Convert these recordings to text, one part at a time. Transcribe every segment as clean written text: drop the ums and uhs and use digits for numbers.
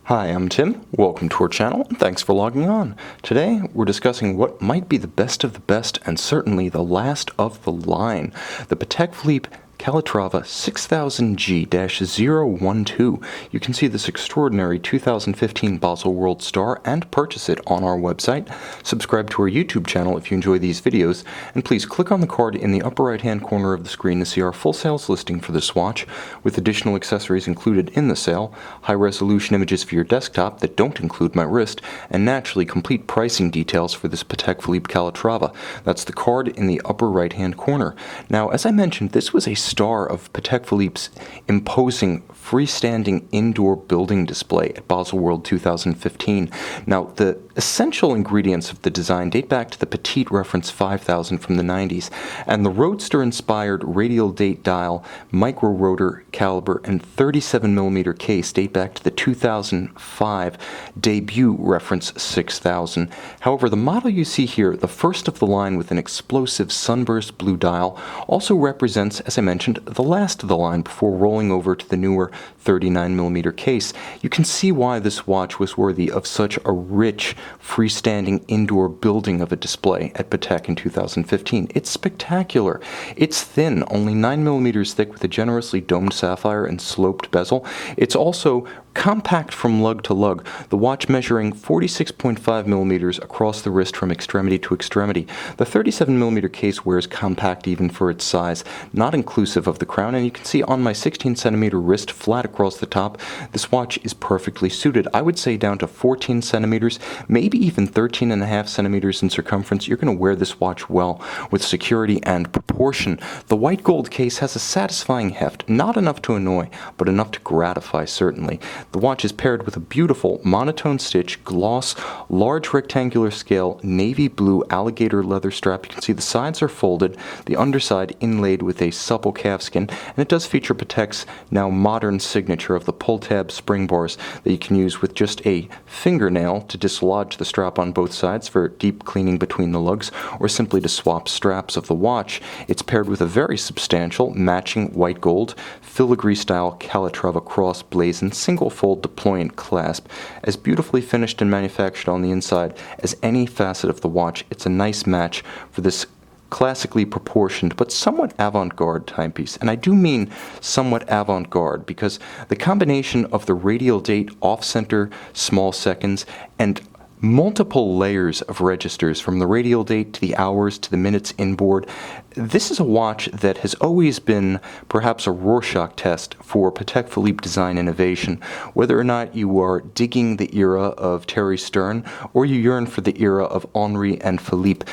Hi, I'm Tim. Welcome to our channel, and thanks for logging on. Today, we're discussing what might be the best of the best, and certainly the last of the line, the Patek Philippe Calatrava 6000G-012. You can see this extraordinary 2015 Baselworld star and purchase it on our website. Subscribe to our YouTube channel if you enjoy these videos, and please click on the card in the upper right hand corner of the screen to see our full sales listing for this watch, with additional accessories included in the sale, high-resolution images for your desktop that don't include my wrist, and naturally complete pricing details for this Patek Philippe Calatrava. That's the card in the upper right hand corner. Now, as I mentioned, this was a star of Patek Philippe's imposing freestanding indoor building display at Baselworld 2015. Now, the essential ingredients of the design date back to the Petite Reference 5000 from the 90s, and the Roadster-inspired radial date dial, micro rotor caliber, and 37mm case date back to the 2005 debut Reference 6000. However, the model you see here, the first of the line with an explosive sunburst blue dial, also represents, as I mentioned, the last of the line before rolling over to the newer 39mm case. You can see why this watch was worthy of such a rich, freestanding indoor building of a display at Patek in 2015. It's spectacular. It's thin, only 9mm thick with a generously domed sapphire and sloped bezel. It's also compact from lug to lug, the watch measuring 46.5mm across the wrist from extremity to extremity. The 37mm case wears compact even for its size, not inclusive of the crown, and you can see on my 16cm wrist flat across the top, this watch is perfectly suited. I would say down to 14 centimeters, maybe even 13.5 centimeters in circumference. You're going to wear this watch well with security and proportion. The white gold case has a satisfying heft, not enough to annoy, but enough to gratify certainly. The watch is paired with a beautiful monotone stitch, gloss, large rectangular scale, navy blue alligator leather strap. You can see the sides are folded, the underside inlaid with a supple calfskin, and it does feature Patek's now modern signature of the pull tab spring bars that you can use with just a fingernail to dislodge the strap on both sides for deep cleaning between the lugs, or simply to swap straps of the watch. It's paired with a very substantial matching white gold filigree style Calatrava cross blazon single fold deployant clasp, as beautifully finished and manufactured on the inside as any facet of the watch. It's a nice match for this classically proportioned but somewhat avant-garde timepiece. And I do mean somewhat avant-garde because the combination of the radial date off-center small seconds and multiple layers of registers from the radial date to the hours to the minutes inboard. This is a watch that has always been perhaps a Rorschach test for Patek Philippe design innovation. Whether or not you are digging the era of Terry Stern or you yearn for the era of Henri and Philippe,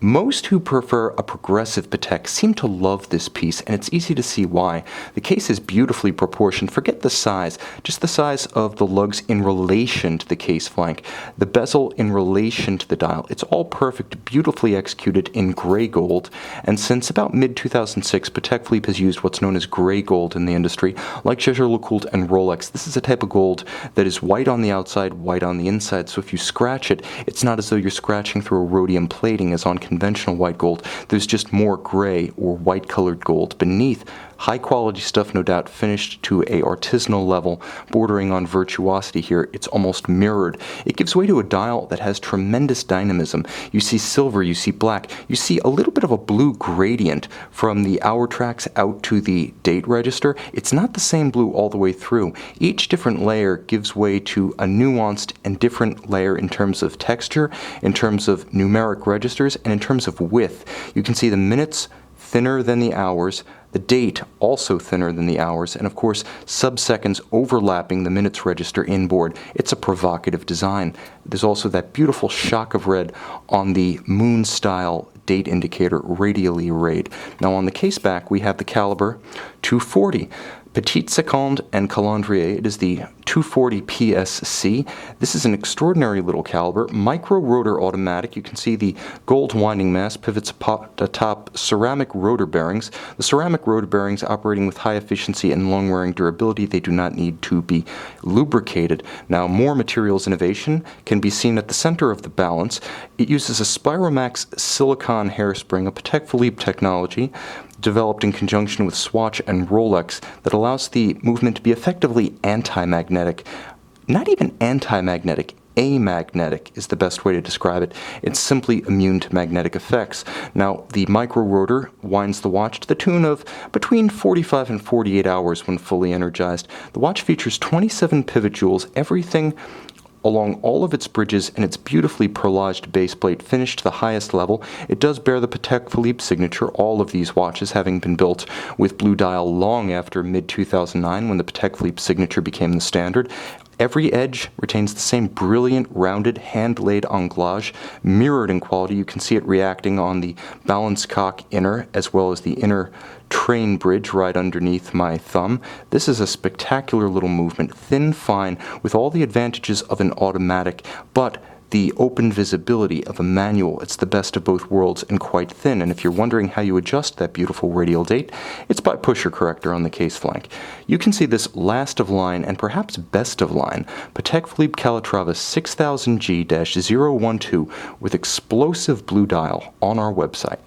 most who prefer a progressive Patek seem to love this piece, and it's easy to see why. The case is beautifully proportioned. Forget the size, just the size of the lugs in relation to the case flank, the bezel in relation to the dial. It's all perfect, beautifully executed in gray gold, and since about mid-2006, Patek Philippe has used what's known as gray gold in the industry, like Jaeger-LeCoultre and Rolex. This is a type of gold that is white on the outside, white on the inside, so if you scratch it, it's not as though you're scratching through a rhodium plating as on conventional white gold. There's just more gray or white colored gold beneath. High quality stuff, no doubt, finished to a artisanal level, bordering on virtuosity here. It's almost mirrored. It gives way to a dial that has tremendous dynamism. You see silver, you see black, you see a little bit of a blue gradient from the hour tracks out to the date register. It's not the same blue all the way through. Each different layer gives way to a nuanced and different layer in terms of texture, in terms of numeric registers, and in terms of width. You can see the minutes thinner than the hours, the date also thinner than the hours, and of course sub-seconds overlapping the minutes register inboard. It's a provocative design. There's also that beautiful shock of red on the moon-style date indicator radially arrayed. Now on the case back we have the caliber 240. Petite Seconde and Calandrier. It is the 240 PSC. This is an extraordinary little caliber, micro rotor automatic. You can see the gold winding mass pivots atop ceramic rotor bearings. The ceramic rotor bearings operating with high efficiency and long-wearing durability. They do not need to be lubricated. Now, more materials innovation can be seen at the center of the balance. It uses a Spiromax silicon hairspring, a Patek Philippe technology, developed in conjunction with Swatch and Rolex, that allows the movement to be effectively anti-magnetic. not even anti-magnetic, amagnetic is the best way to describe it. It's simply immune to magnetic effects. Now, the micro rotor winds the watch to the tune of between 45 and 48 hours when fully energized. The watch features 27 pivot jewels, everything along all of its bridges, and its beautifully perlaged base plate finished to the highest level. It does bear the Patek Philippe signature, all of these watches having been built with blue dial long after mid-2009 when the Patek Philippe signature became the standard. Every edge retains the same brilliant, rounded, hand-laid anglage, mirrored in quality. You can see it reacting on the balance cock inner, as well as the inner train bridge right underneath my thumb. This is a spectacular little movement, thin, fine, with all the advantages of an automatic, but the open visibility of a manual. It's the best of both worlds and quite thin. And if you're wondering how you adjust that beautiful radial date, it's by pusher corrector on the case flank. You can see this last of line and perhaps best of line Patek Philippe Calatrava 6000G-012 with explosive blue dial on our website.